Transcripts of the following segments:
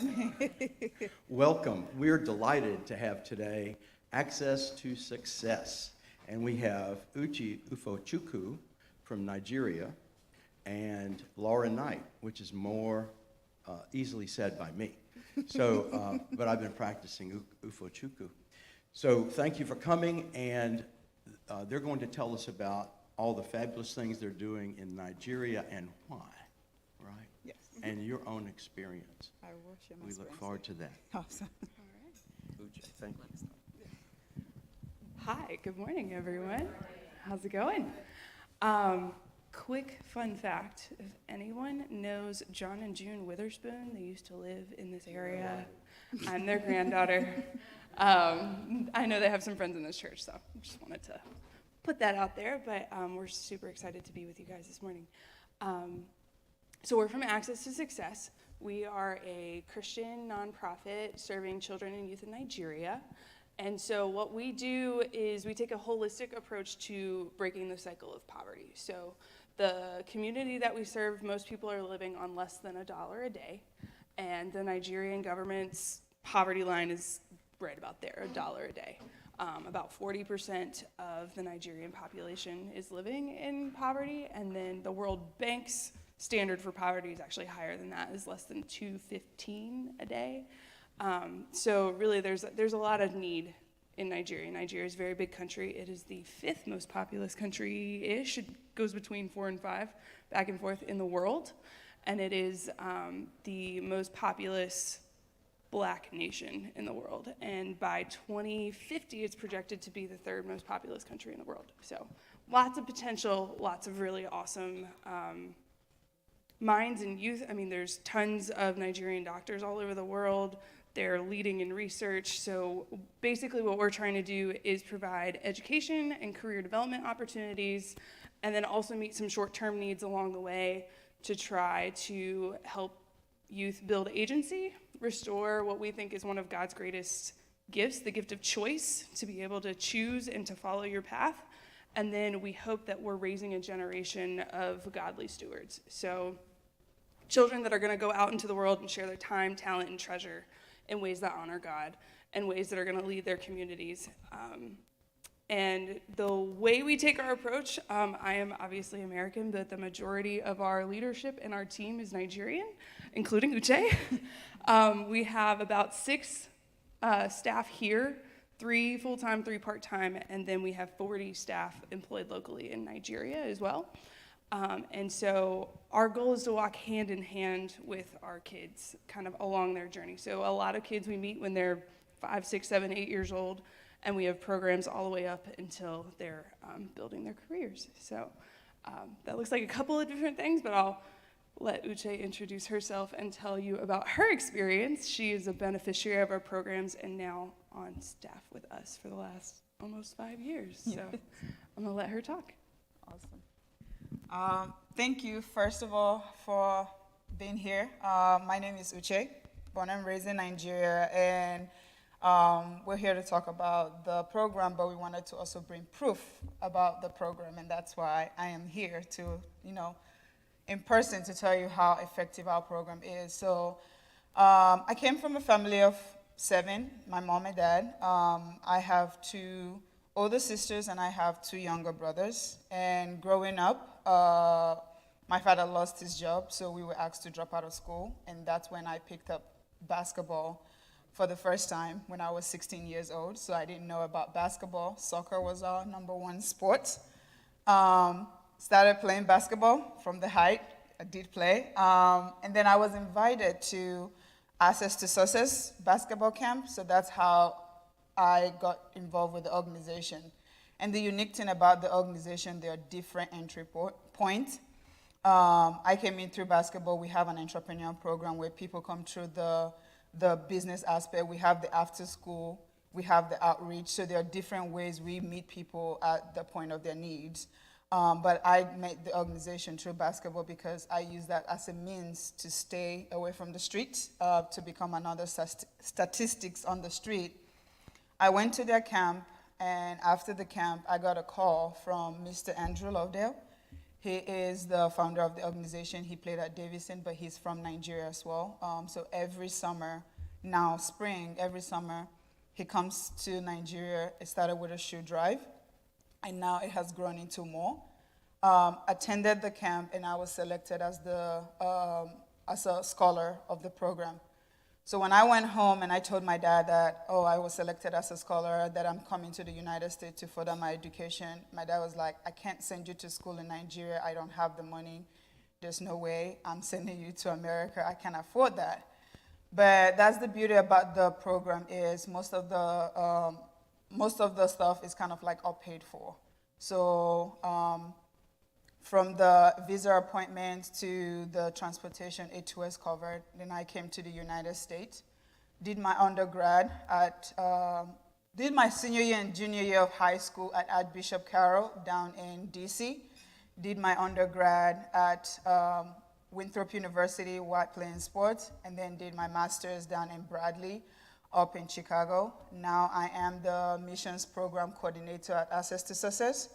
everyone. Welcome. We're delighted to have today Access to Success. And we have Uche Ufochukwu from Nigeria and Laura Knight, which is more easily said by me. So, but I've been practicing Ufochukwu. So thank you for coming, and they're going to tell us about all the fabulous things they're doing in Nigeria and why, right? Yes. And your own experience. I will share my We look screen. forward to that. Awesome. Uche, thank you. Hi, good morning, everyone. How's it going? Quick fun fact, if anyone knows John and June Witherspoon, they used to live in this area. I'm their granddaughter. I know they have some friends in this church, so just wanted to put that out there, but we're super excited to be with you guys this morning. So we're from Access to Success. We are a Christian nonprofit serving children and youth in Nigeria. And so what we do is we take a holistic approach to breaking the cycle of poverty. So the community that we serve, most people are living on less than $1 a day. And the Nigerian government's poverty line is right about there, $1 a day. About 40% of the Nigerian population is living in poverty, and then the World Bank's standard for poverty is actually higher than that, is less than $2.15 a day. So really there's a lot of need in Nigeria. Nigeria is a very big country. It is the 5th most populous country-ish. It goes between 4 and 5, back and forth in the world. And it is the most populous Black nation in the world. And by 2050, it's projected to be the 3rd most populous country in the world. So lots of potential, lots of really awesome minds and youth. I mean, there's tons of Nigerian doctors all over the world. They're leading in research. So basically what we're trying to do is provide education and career development opportunities, and then also meet some short-term needs along the way to try to help youth build agency, restore what we think is one of God's greatest gifts, the gift of choice, to be able to choose and to follow your path. And then we hope that we're raising a generation of godly stewards. So children that are going to go out into the world and share their time, talent, and treasure in ways that honor God and ways that are going to lead their communities. And the way we take our approach, I am obviously American, but the majority of our leadership and our team is Nigerian, including Uche. We have about 6 staff here, 3 full-time, 3 part-time, and then we have 40 staff employed locally in Nigeria as well. And so our goal is to walk hand in hand with our kids kind of along their journey. So a lot of kids we meet when they're 5, 6, 7, 8 years old, and we have programs all the way up until they're building their careers. So that looks like a couple of different things, but I'll let Uche introduce herself and tell you about her experience. She is a beneficiary of our programs and now on staff with us for the last almost 5 years. So I'm gonna let her talk. Awesome. Thank you, first of all, for being here. My name is Uche, born and raised in Nigeria, and we're here to talk about the program, but we wanted to also bring proof about the program, and that's why I am here to, in person to tell you how effective our program is. So I came from a family of 7, my mom and dad. I have 2 older sisters and I have 2 younger brothers. And growing up, my father lost his job, so we were asked to drop out of school, and that's when I picked up basketball for the first time when I was 16 years old. So I didn't know about basketball. Soccer was our #1 sport. Started playing basketball from the height. I did play. And then I was invited to Access to Success basketball camp. So that's how I got involved with the organization. And the unique thing about the organization, there are different entry points. I came in through basketball. We have an entrepreneur program where people come through the business aspect. We have the after school. We have the outreach. So there are different ways we meet people at the point of their needs. But I met the organization through basketball because I use that as a means to stay away from the street, to become another statistics on the street. I went to their camp, and after the camp, I got a call from Mr. Andrew Lovedale. He is the founder of the organization. He played at Davidson, but he's from Nigeria as well. So every summer, now spring, every summer, he comes to Nigeria. It started with a shoe drive, and now it has grown into more. Attended the camp, and I was selected as a scholar of the program. So when I went home and I told my dad that, oh, I was selected as a scholar, that I'm coming to the United States to further my education, my dad was like, I can't send you to school in Nigeria. I don't have the money. There's no way I'm sending you to America. I can't afford that. But that's the beauty about the program is most of the stuff is kind of like all paid for. So from the visa appointment to the transportation, A2S covered. Then I came to the United States, did my undergrad did my senior year and junior year of high school at Archbishop Carroll down in DC. Did my undergrad at Winthrop University, while playing sports, and then did my master's down in Bradley, up in Chicago. Now I am the missions program coordinator at Access to Success.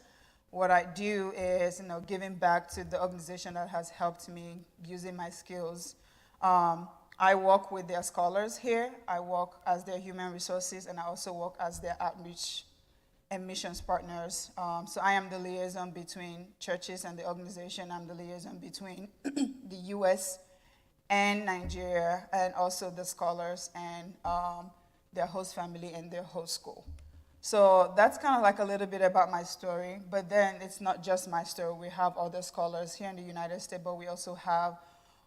What I do is, giving back to the organization that has helped me using my skills. I work with their scholars here. I work as their human resources, and I also work as their outreach and missions partners. So I am the liaison between churches and the organization. I'm the liaison between the U.S. and Nigeria, and also the scholars and their host family and their host school. So that's kind of like a little bit about my story, but then it's not just my story. We have other scholars here in the United States, but we also have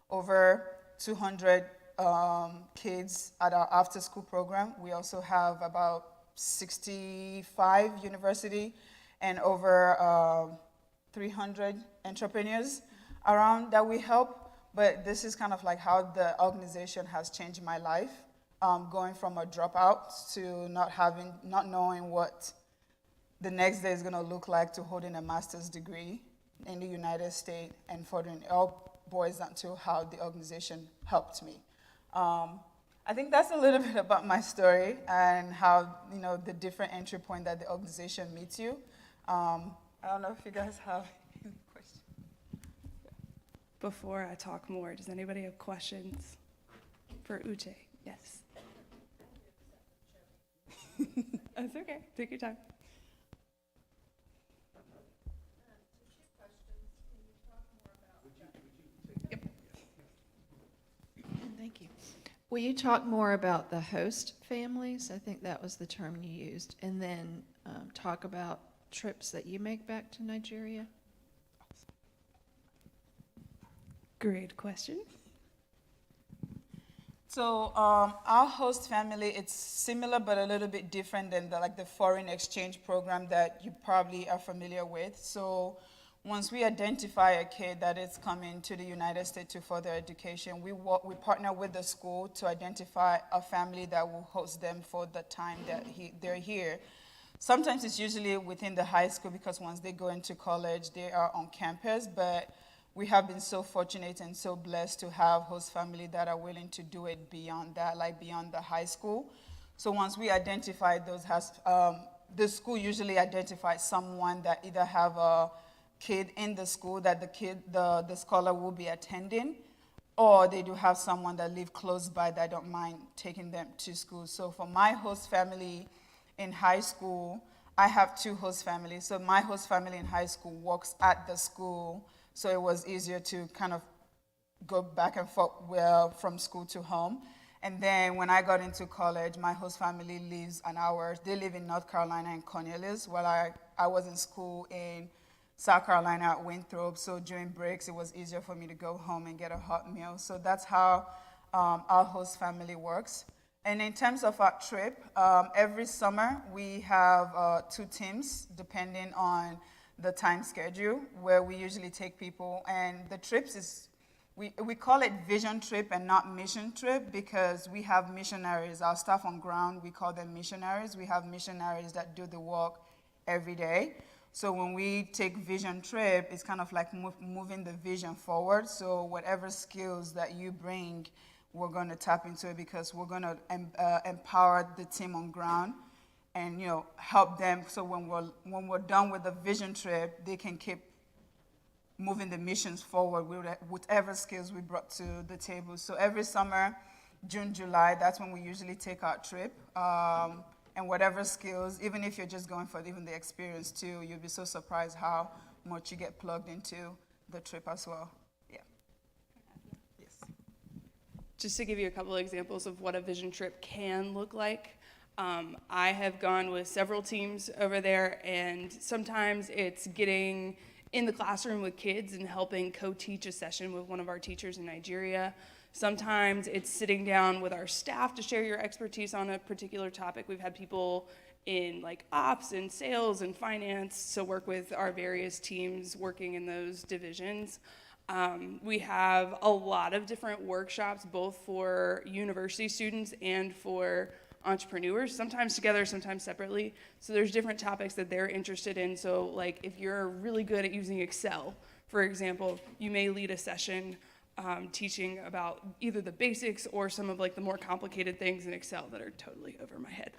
over 200 kids at our after-school program. We also have about 65 university and over 300 entrepreneurs around that we help. But this is kind of like how the organization has changed my life. Going from a dropout to not knowing what the next day is going to look like, to holding a master's degree in the United States, and furthering, it all boils down to how the organization helped me. I think that's a little bit about my story and how, the different entry point that the organization meets you. I don't know if you guys have any questions. Before I talk more, does anybody have questions for Uche? Yes. That's okay. Take your time. Thank you. Will you talk more about the host families? I think that was the term you used. And then talk about trips that you make back to Nigeria? Great question. So our host family, it's similar but a little bit different than the foreign exchange program that you probably are familiar with. So once we identify a kid that is coming to the United States to further education, we partner with the school to identify a family that will host them for the time that they're here. Sometimes it's usually within the high school, because once they go into college, they are on campus, but we have been so fortunate and so blessed to have host family that are willing to do it beyond that, like beyond the high school. So once we identify those, the school usually identifies someone that either have a kid in the school that the scholar will be attending, or they do have someone that live close by that don't mind taking them to school. So for my host family in high school, I have two host families. So my host family in high school works at the school, so it was easier to kind of go back and forth from school to home. And then when I got into college, my host family lives an hour. They live in North Carolina in Cornelius, while I was in school in South Carolina at Winthrop. So during breaks, it was easier for me to go home and get a hot meal. So that's how our host family works. And in terms of our trip, every summer we have 2 teams, depending on the time schedule, where we usually take people. And the trips we call it vision trip and not mission trip, because we have missionaries. Our staff on ground, we call them missionaries. We have missionaries that do the work every day. So when we take vision trip, it's kind of like moving the vision forward. So whatever skills that you bring, we're going to tap into it, because we're going to empower the team on ground and help them. So when we're done with the vision trip, they can keep moving the missions forward with whatever skills we brought to the table. So every summer, June, July, that's when we usually take our trip. And whatever skills, even if you're just going for even the experience too, you'll be so surprised how much you get plugged into the trip as well. Yeah. Yes. Just to give you a couple of examples of what a vision trip can look like, I have gone with several teams over there, and sometimes it's getting in the classroom with kids and helping co-teach a session with one of our teachers in Nigeria. Sometimes it's sitting down with our staff to share your expertise on a particular topic. We've had people in like ops and sales and finance, so work with our various teams working in those divisions. We have a lot of different workshops, both for university students and for entrepreneurs, sometimes together, sometimes separately. So there's different topics that they're interested in. So like if you're really good at using Excel, for example, you may lead a session teaching about either the basics or some of like the more complicated things in Excel that are totally over my head.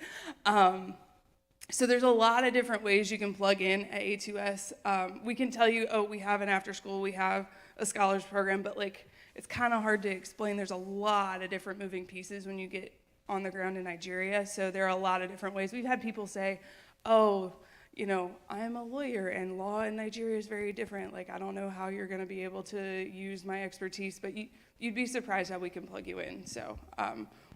So there's a lot of different ways you can plug in at A2S. We can tell you, oh, we have an after school, we have a scholars program, but like it's kind of hard to explain. There's a lot of different moving pieces when you get on the ground in Nigeria. So there are a lot of different ways. We've had people say, oh, you know, I'm a lawyer and law in Nigeria is very different. Like, I don't know how you're going to be able to use my expertise, but you'd be surprised how we can plug you in. So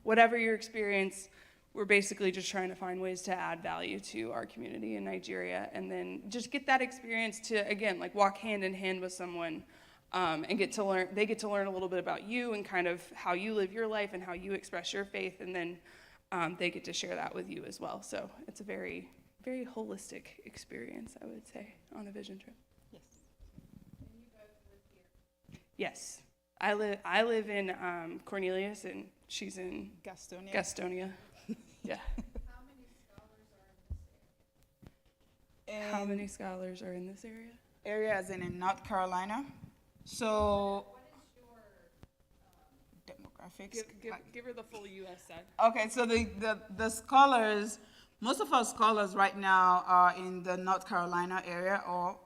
whatever your experience, we're basically just trying to find ways to add value to our community in Nigeria, and then just get that experience to, again, like walk hand in hand with someone and get to learn. They get to learn a little bit about you and kind of how you live your life and how you express your faith, and then they get to share that with you as well. So it's a very, very holistic experience, I would say, on a vision trip. Yes. And you both live here? Yes. I live in Cornelius, and she's in Gastonia. Gastonia. Yeah. How many scholars are in this area? How many scholars are in this area? Area as in North Carolina. So What is your demographics. Give her the full U.S. side. Okay, so the scholars, most of our scholars right now are in the North Carolina area, or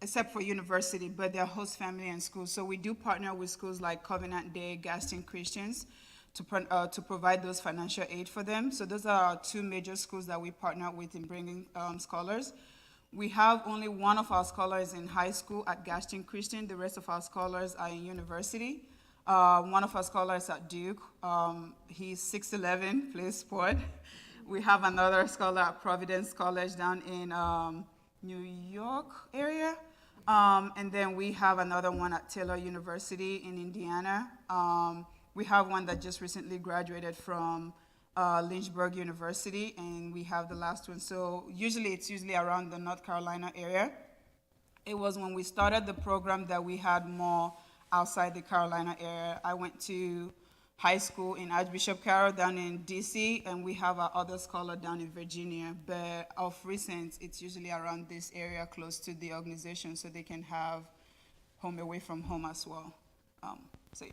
except for university, but they're host family and schools. So we do partner with schools like Covenant Day, Gaston Christians, to provide those financial aid for them. So those are our two major schools that we partner with in bringing scholars. We have only one of our scholars in high school at Gaston Christian. The rest of our scholars are in university. One of our scholars at Duke. He's 6'11", plays sport. We have another scholar at Providence College down in New York area. And then we have another one at Taylor University in Indiana. We have one that just recently graduated from Lynchburg University, and we have the last one. So it's usually around the North Carolina area. It was when we started the program that we had more outside the Carolina area. I went to high school in Archbishop Carroll down in DC, and we have our other scholar down in Virginia. But of recent, it's usually around this area close to the organization, so they can have home away from home as well. So yeah.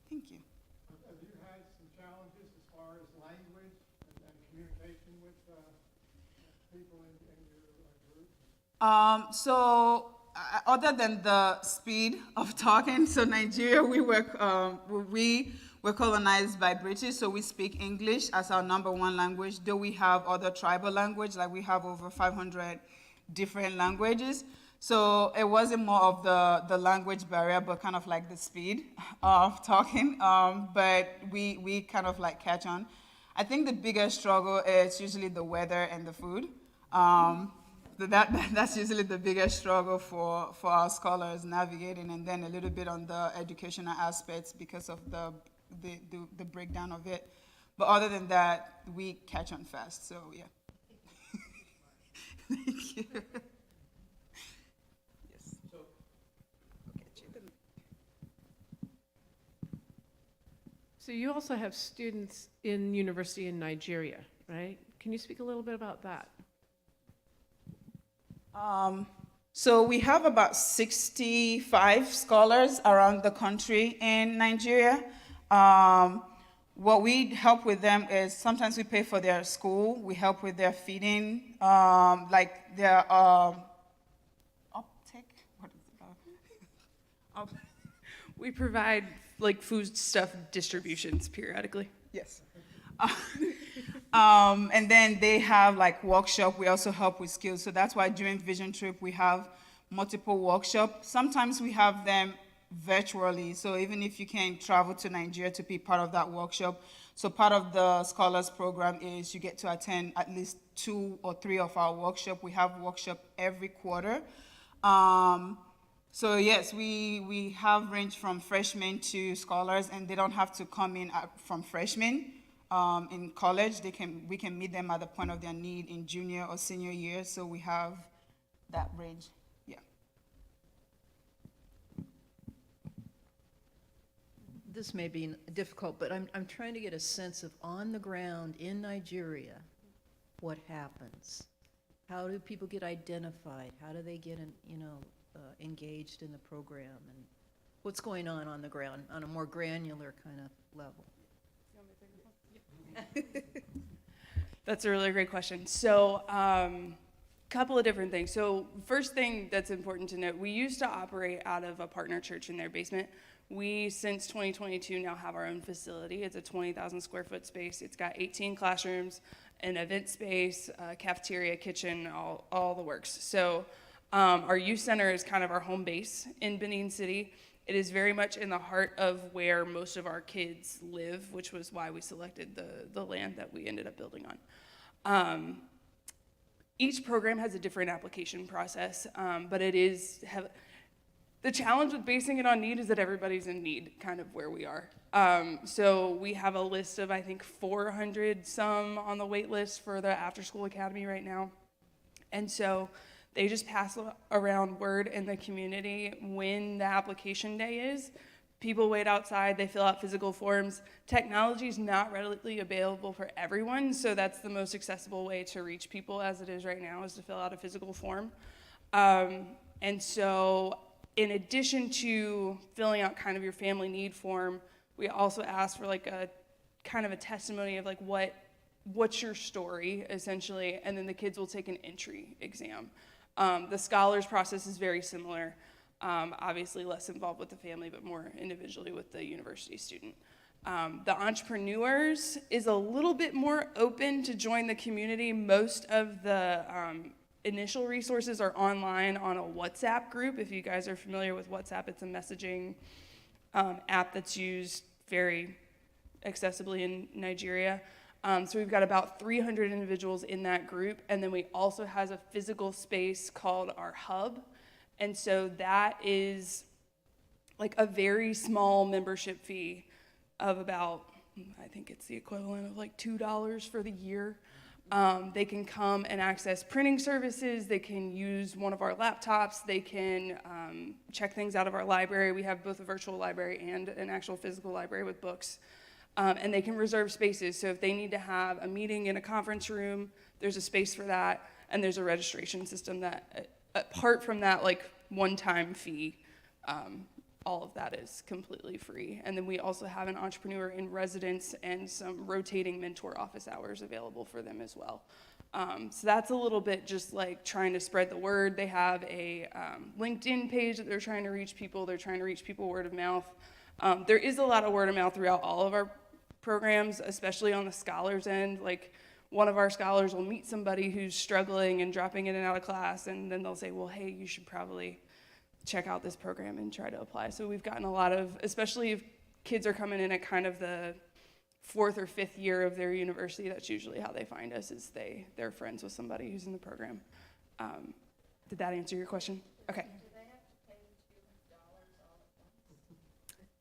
Thank you. Have you had some challenges as far as language and communication with people in your group? Other than the speed of talking, so Nigeria, we were colonized by British, so we speak English as our number one language, though we have other tribal language, like we have over 500 different languages. So it wasn't more of the language barrier, but kind of like the speed of talking. But we kind of like catch on. I think the biggest struggle is usually the weather and the food. That's usually the biggest struggle for our scholars navigating, and then a little bit on the educational aspects because of the breakdown of it. But other than that, we catch on fast. So yeah. Thank you. So you also have students in university in Nigeria, right? Can you speak a little bit about that? So we have about 65 scholars around the country in Nigeria. What we help with them is sometimes we pay for their school, we help with their feeding, like their uptake, We provide like food stuff distributions periodically. Yes. And then they have like workshop. We also help with skills. So that's why during Vision Trip, we have multiple workshops. Sometimes we have them virtually. So even if you can travel to Nigeria to be part of that workshop. So part of the Scholars Program is you get to attend at least 2 or 3 of our workshops. We have workshop every quarter. So yes, we have range from freshmen to scholars, and they don't have to come in from freshmen in college. We can meet them at the point of their need in junior or senior year. So we have that range. Yeah. This may be difficult, but I'm trying to get a sense of on the ground in Nigeria, what happens? How do people get identified? How do they get, engaged in the program? And what's going on the ground on a more granular kind of level? That's a really great question. So, couple of different things. So, first thing that's important to note, we used to operate out of a partner church in their basement. We, since 2022, now have our own facility. It's a 20,000 square foot space. It's got 18 classrooms, an event space, cafeteria, kitchen, all the works. So, our youth center is kind of our home base in Benin City. It is very much in the heart of where most of our kids live, which was why we selected the land that we ended up building on. Each program has a different application process, but it is the challenge with basing it on need is that everybody's in need, kind of where we are. So we have a list of, I think, 400 some on the wait list for the After School Academy right now. And so they just pass around word in the community when the application day is. People wait outside, they fill out physical forms. Technology is not readily available for everyone, so that's the most accessible way to reach people as it is right now, is to fill out a physical form. And so in addition to filling out kind of your family need form, we also ask for like a kind of a testimony of like what's your story, essentially, and then the kids will take an entry exam. The scholars process is very similar. Obviously less involved with the family, but more individually with the university student. The entrepreneurs is a little bit more open to join the community. Most of the initial resources are online on a WhatsApp group. If you guys are familiar with WhatsApp, it's a messaging app that's used very accessibly in Nigeria. So we've got about 300 individuals in that group, and then we also has a physical space called our hub. And so that is like a very small membership fee of about, I think it's the equivalent of like $2 for the year. They can come and access printing services. They can use one of our laptops. They can check things out of our library. We have both a virtual library and an actual physical library with books. And they can reserve spaces. So if they need to have a meeting in a conference room, there's a space for that. And there's a registration system that, apart from that like one-time fee, all of that is completely free. And then we also have an entrepreneur in residence and some rotating mentor office hours available for them as well. So that's a little bit just like trying to spread the word. They have a LinkedIn page that they're trying to reach people. They're trying to reach people word of mouth. There is a lot of word of mouth throughout all of our programs, especially on the scholars end. Like one of our scholars will meet somebody who's struggling and dropping in and out of class, and then they'll say, well, hey, you should probably check out this program and try to apply. So we've gotten a lot of, especially if kids are coming in at kind of the 4th or 5th year of their university, that's usually how they find us, is they're friends with somebody who's in the program. Did that answer your question? Okay.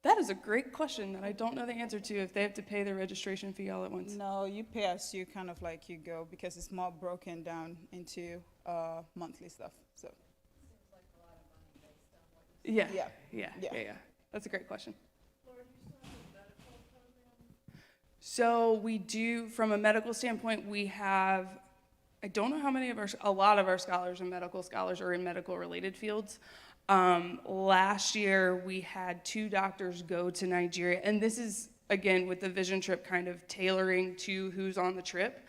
That is a great question that I don't know the answer to, if they have to pay their registration fee all at once. No, you pay as you kind of like you go, because it's more broken down into monthly stuff. So Yeah. Yeah. Yeah. That's a great question. So we do, from a medical standpoint, we have, I don't know how many of a lot of our scholars are medical scholars or in medical related fields. Last year we had 2 doctors go to Nigeria, and this is, again, with the Vision Trip kind of tailoring to who's on the trip.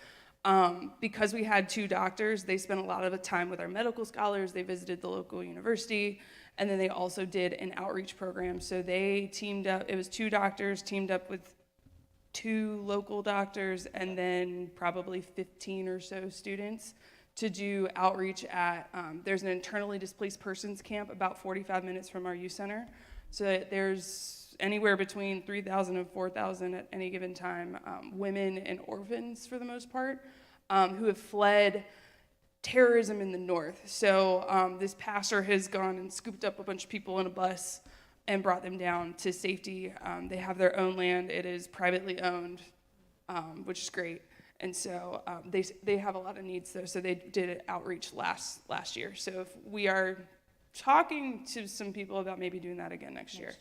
Because we had 2 doctors, they spent a lot of the time with our medical scholars. They visited the local university, And then they also did an outreach program. So they teamed up, it was 2 doctors teamed up with 2 local doctors and then probably 15 or so students to do outreach at, there's an internally displaced persons camp about 45 minutes from our youth center. So there's anywhere between 3,000 and 4,000 at any given time, women and orphans for the most part, who have fled terrorism in the north. So this pastor has gone and scooped up a bunch of people in a bus and brought them down to safety. They have their own land. It is privately owned, which is great. And so they have a lot of needs there. So they did outreach last year. So if we are talking to some people about maybe doing that again next year.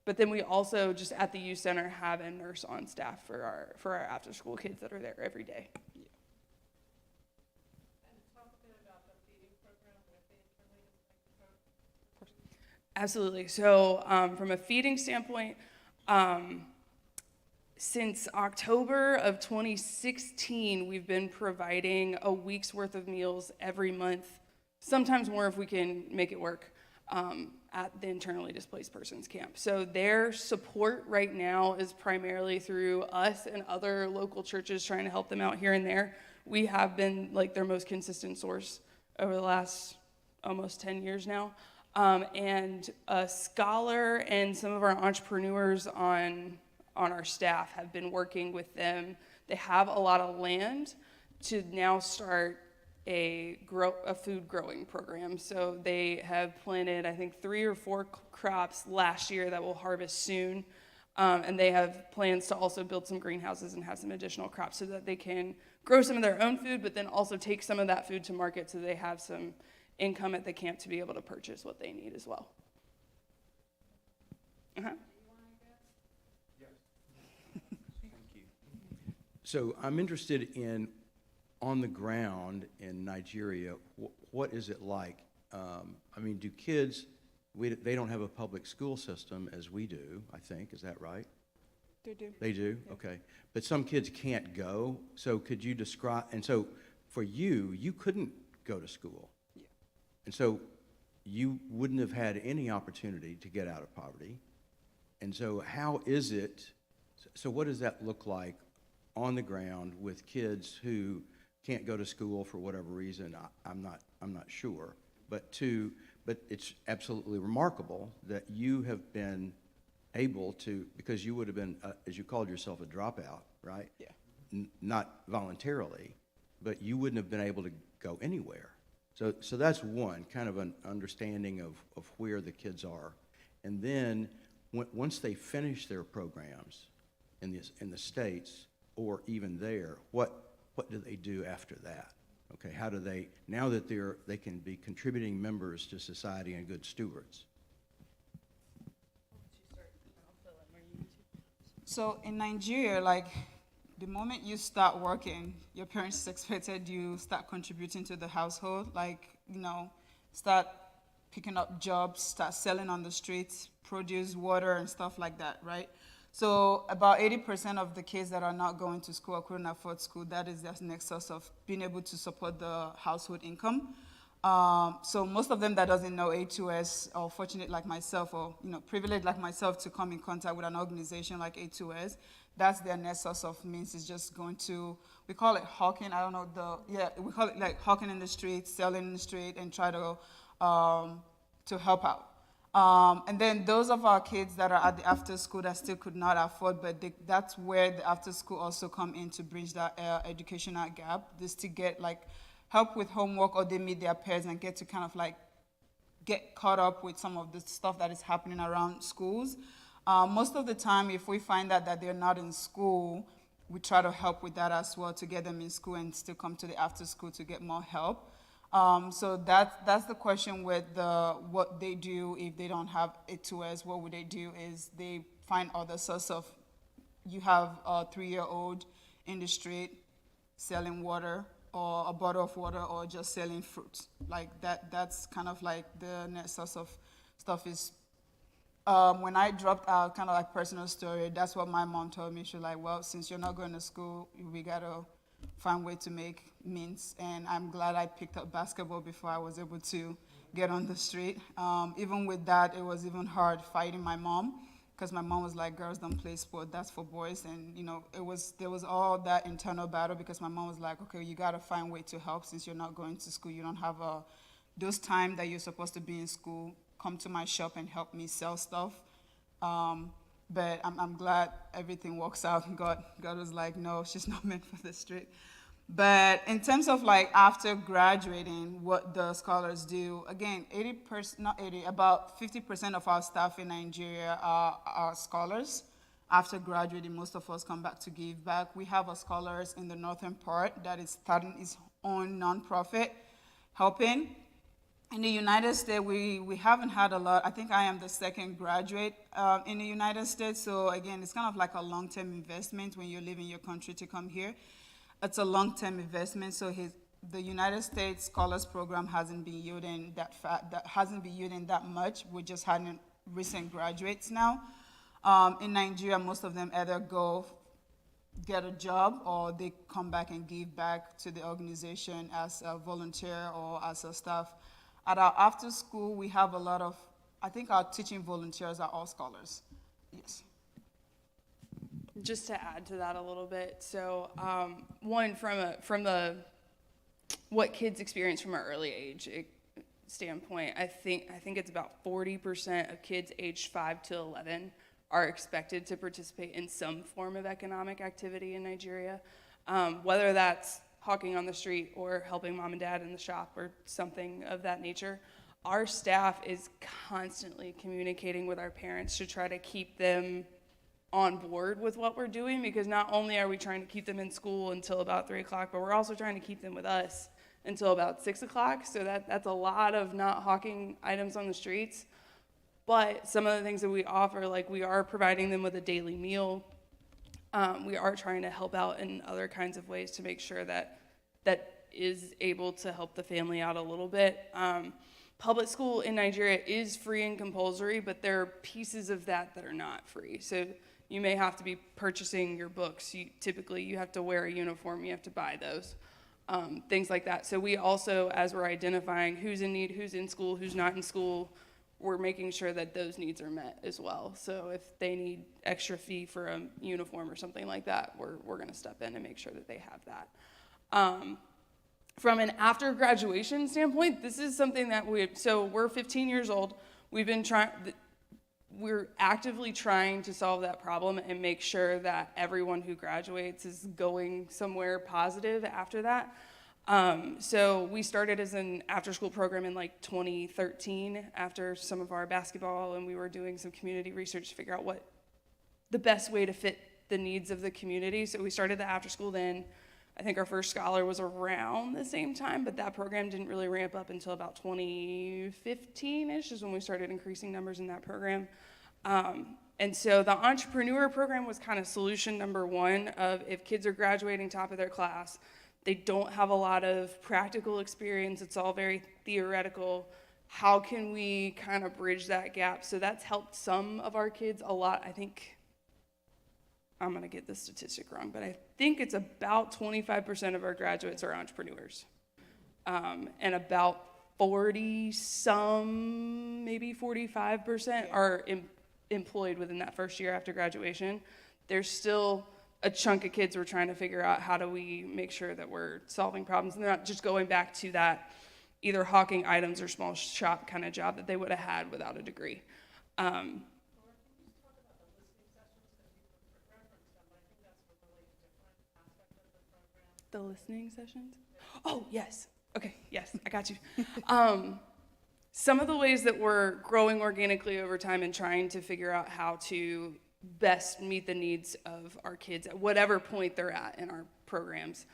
But then we also just at the youth center have a nurse on staff for our after school kids that are there every day. Absolutely. So from a feeding standpoint, since October of 2016, we've been providing a week's worth of meals every month, sometimes more if we can make it work, at the internally displaced persons camp. So their support right now is primarily through us and other local churches trying to help them out here and there. We have been like their most consistent source over the last almost 10 years now. And a scholar and some of our entrepreneurs on our staff have been working with them. They have a lot of land to now start a food growing program. So they have planted, I think, 3 or 4 crops last year that will harvest soon. And they have plans to also build some greenhouses and have some additional crops so that they can grow some of their own food, but then also take some of that food to market so they have some income at the camp to be able to purchase what they need as well. So I'm interested in, on the ground in Nigeria, what is it like? I mean, do kids, they don't have a public school system as we do, I think, is that right? They do. They do? Okay. But some kids can't go, so could you describe, and so for you couldn't go to school. Yeah. And so you wouldn't have had any opportunity to get out of poverty. And so how is it, so what does that look like on the ground with kids who can't go to school for whatever reason? I'm not sure. But it's absolutely remarkable that you have been able to, because you would have been, as you called yourself, a dropout, right? Yeah. Not voluntarily, but you wouldn't have been able to go anywhere. So that's one, kind of an understanding of where the kids are. And then once they finish their programs in the States or even there, what do they do after that? Okay, how do they, now that they can be contributing members to society and good stewards? So in Nigeria, like the moment you start working, your parents expected you start contributing to the household, like, start picking up jobs, start selling on the streets, produce water and stuff like that, right? So about 80% of the kids that are not going to school or couldn't afford school, that is their next source of being able to support the household income. So most of them that doesn't know A2S are fortunate like myself, or privileged like myself to come in contact with an organization like A2S. That's their next source of means, is just going to, we call it hawking. I don't know we call it like hawking in the street, selling in the street, and try to help out. And then those of our kids that are at the after school that still could not afford, but that's where the after school also come in to bridge that educational gap. They still get like help with homework, or they meet their peers and get to kind of like get caught up with some of the stuff that is happening around schools. Most of the time, if we find that they're not in school, we try to help with that as well, to get them in school and still come to the after school to get more help. So that's the question with what they do if they don't have A2S. What would they do is they find other source of, you have a 3-year-old in the street selling water, or a bottle of water, or just selling fruits. Like that's kind of like the next source of stuff is, when I dropped out, kind of like personal story, that's what my mom told me. She was like, well, since you're not going to school, we gotta find a way to make means. And I'm glad I picked up basketball before I was able to get on the street. Even with that, it was even hard fighting my mom, because my mom was like, girls don't play sport, that's for boys. And there was all that internal battle, because my mom was like, okay, you gotta find a way to help, since you're not going to school, you don't have those time that you're supposed to be in school, come to my shop and help me sell stuff. But I'm glad everything works out. God was like, no, she's not meant for the street. But in terms of like after graduating, what the scholars do, again, 80%, not 80, about 50% of our staff in Nigeria are scholars. After graduating, most of us come back to give back. We have a scholars in the northern part that is starting its own nonprofit, helping. In the United States, we haven't had a lot. I think I am the second graduate in the United States. So again, it's kind of like a long-term investment when you're leaving your country to come here. It's a long-term investment. So the United States Scholars Program hasn't been yielding that much. We're just having recent graduates now. In Nigeria, most of them either go get a job or they come back and give back to the organization as a volunteer or as a staff. At our after school, we have a lot of, I think our teaching volunteers are all scholars. Yes. Just to add to that a little bit, so one from the what kids experience from an early age standpoint, I think it's about 40% of kids aged 5 to 11 are expected to participate in some form of economic activity in Nigeria, whether that's hawking on the street or helping mom and dad in the shop or something of that nature. Our staff is constantly communicating with our parents to try to keep them on board with what we're doing, because not only are we trying to keep them in school until about 3 o'clock, but we're also trying to keep them with us until about 6 o'clock. So that's a lot of not hawking items on the streets. But some of the things that we offer, like we are providing them with a daily meal. We are trying to help out in other kinds of ways to make sure that is able to help the family out a little bit. Public school in Nigeria is free and compulsory, but there are pieces of that are not free. So you may have to be purchasing your books. Typically, you have to wear a uniform. You have to buy those, things like that. So we also, as we're identifying who's in need, who's in school, who's not in school, we're making sure that those needs are met as well. So if they need extra fee for a uniform or something like that, we're going to step in and make sure that they have that. From an after graduation standpoint, this is something that we're 15 years old. We're actively trying to solve that problem and make sure that everyone who graduates is going somewhere positive after that. So we started as an after-school program in like 2013 after some of our basketball, and we were doing some community research to figure out what the best way to fit the needs of the community. So we started the after-school then. I think our first scholar was around the same time, but that program didn't really ramp up until about 2015-ish is when we started increasing numbers in that program. And so the entrepreneur program was kind of solution number one of if kids are graduating top of their class, they don't have a lot of practical experience, it's all very theoretical. How can we kind of bridge that gap? So that's helped some of our kids a lot. I think, I'm gonna get this statistic wrong, but I think it's about 25% of our graduates are entrepreneurs. And about 40-some, maybe 45% are employed within that first year after graduation. There's still a chunk of kids we're trying to figure out how do we make sure that we're solving problems and they're not just going back to that either hawking items or small shop kind of job that they would have had without a degree. The listening sessions? Oh, yes. Okay, yes, I got you. Some of the ways that we're growing organically over time and trying to figure out how to best meet the needs of our kids at whatever point they're at in our programs.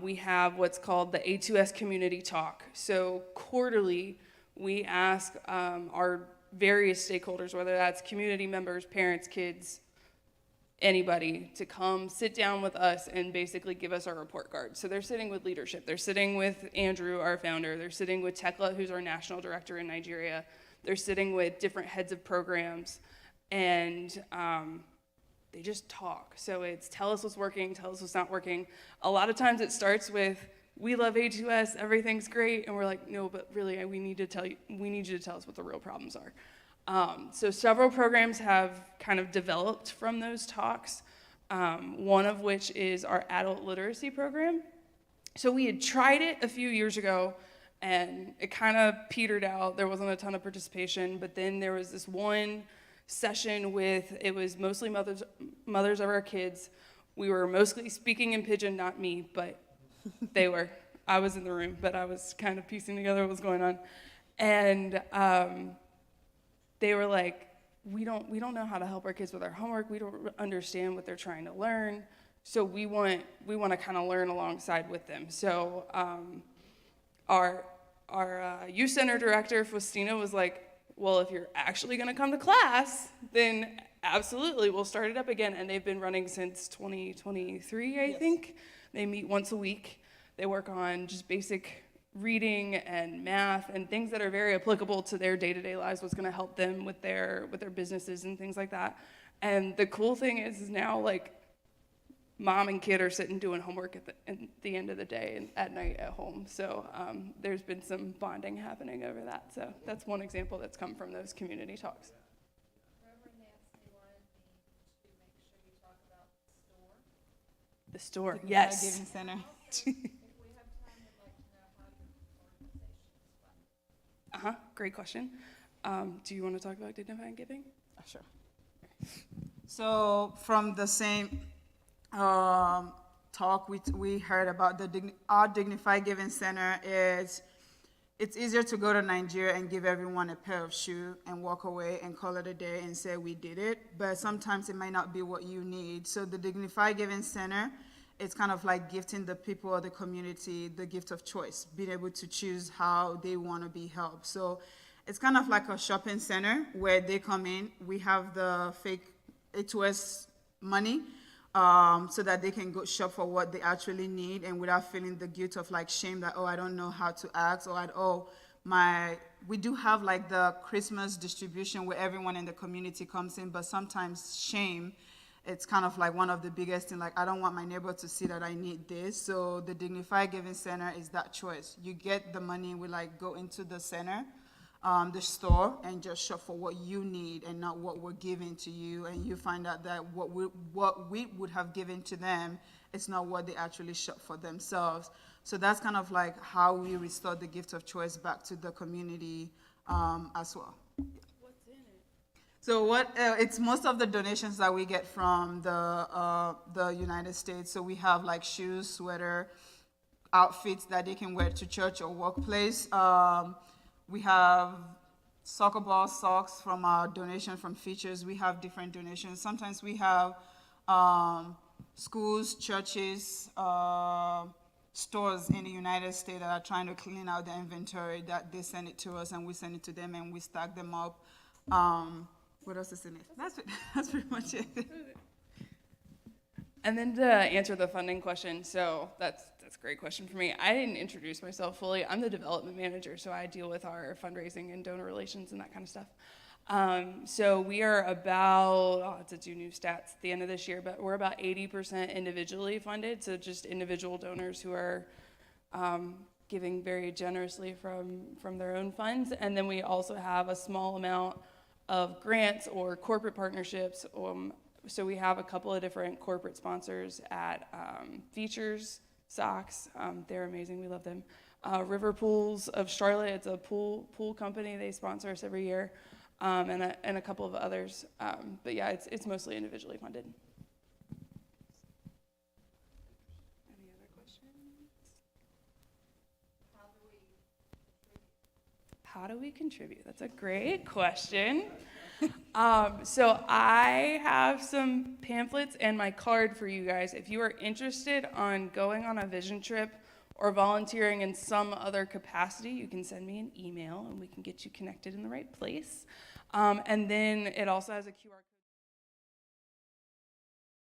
We have what's called the A2S Community Talk. So quarterly, we ask our various stakeholders, whether that's community members, parents, kids, anybody, to come sit down with us and basically give us our report card. So they're sitting with leadership. They're sitting with Andrew, our founder. They're sitting with Tekla, who's our national director in Nigeria. They're sitting with different heads of programs. And they just talk. So it's tell us what's working, tell us what's not working. A lot of times it starts with we love A2S, everything's great. And we're like, no, but really, we need you to tell us what the real problems are. So several programs have kind of developed from those talks, one of which is our adult literacy program. So we had tried it a few years ago, and it kind of petered out. There wasn't a ton of participation, but then there was this one session it was mostly mothers of our kids. We were mostly speaking in Pidgin, not me, but they were. I was in the room, but I was kind of piecing together what was going on. And they were like, we don't know how to help our kids with their homework. We don't understand what they're trying to learn. So we want to kind of learn alongside with them. So our youth center director, Faustina, was like, well, if you're actually going to come to class, then absolutely, we'll start it up again. And they've been running since 2023, I think. They meet once a week. They work on just basic reading and math and things that are very applicable to their day-to-day lives, what's going to help them with their businesses and things like that. And the cool thing is now, like, mom and kid are sitting doing homework at the end of the day and at night at home. So there's been some bonding happening over that. So that's one example that's come from those community talks. Reverend Nancy wanted me to make sure you talk about The store, Dignified yes. Giving Center. If we have time, we'd like to know how your organization is funded. Great question. Do you want to talk about Dignified Giving? Sure. So from the same talk we heard about our Dignified Giving Center is it's easier to go to Nigeria and give everyone a pair of shoes and walk away and call it a day and say we did it, but sometimes it might not be what you need. So the Dignified Giving Center, it's kind of like gifting the people of the community the gift of choice, being able to choose how they want to be helped. So it's kind of like a shopping center where they come in, we have the fake A2S money, so that they can go shop for what they actually need and without feeling the guilt of like shame that, oh, I don't know how to ask, or we do have like the Christmas distribution where everyone in the community comes in, but sometimes shame, it's kind of like one of the biggest things, like I don't want my neighbor to see that I need this. So the Dignified Giving Center is that choice. You get the money, we like go into the center, the store, and just shop for what you need and not what we're giving to you. And you find out that what we would have given to them is not what they actually shop for themselves. So that's kind of like how we restore the gift of choice back to the community as well. What's in it? So it's most of the donations that we get from the United States. So we have like shoes, sweater, outfits that they can wear to church or workplace. We have soccer ball socks from our donation from Features. We have different donations. Sometimes we have schools, churches, stores in the United States that are trying to clean out the inventory, that they send it to us and we send it to them and we stack them up. What else is in it? That's pretty much it. And then to answer the funding question, so that's a great question for me. I didn't introduce myself fully. I'm the development manager, so I deal with our fundraising and donor relations and that kind of stuff. So we are about, I'll have to do new stats at the end of this year, but we're about 80% individually funded, so just individual donors who are giving very generously from their own funds. And then we also have a small amount of grants or corporate partnerships. So we have a couple of different corporate sponsors at Features, Socks. They're amazing. We love them. River Pools of Charlotte. It's a pool company. They sponsor us every year, and a couple of others. But yeah, it's mostly individually funded. Any other questions? How do we contribute? That's a great question. So I have some pamphlets and my card for you guys. If you are interested on going on a vision trip or volunteering in some other capacity, you can send me an email and we can get you connected in the right place. And then it also has a QR code.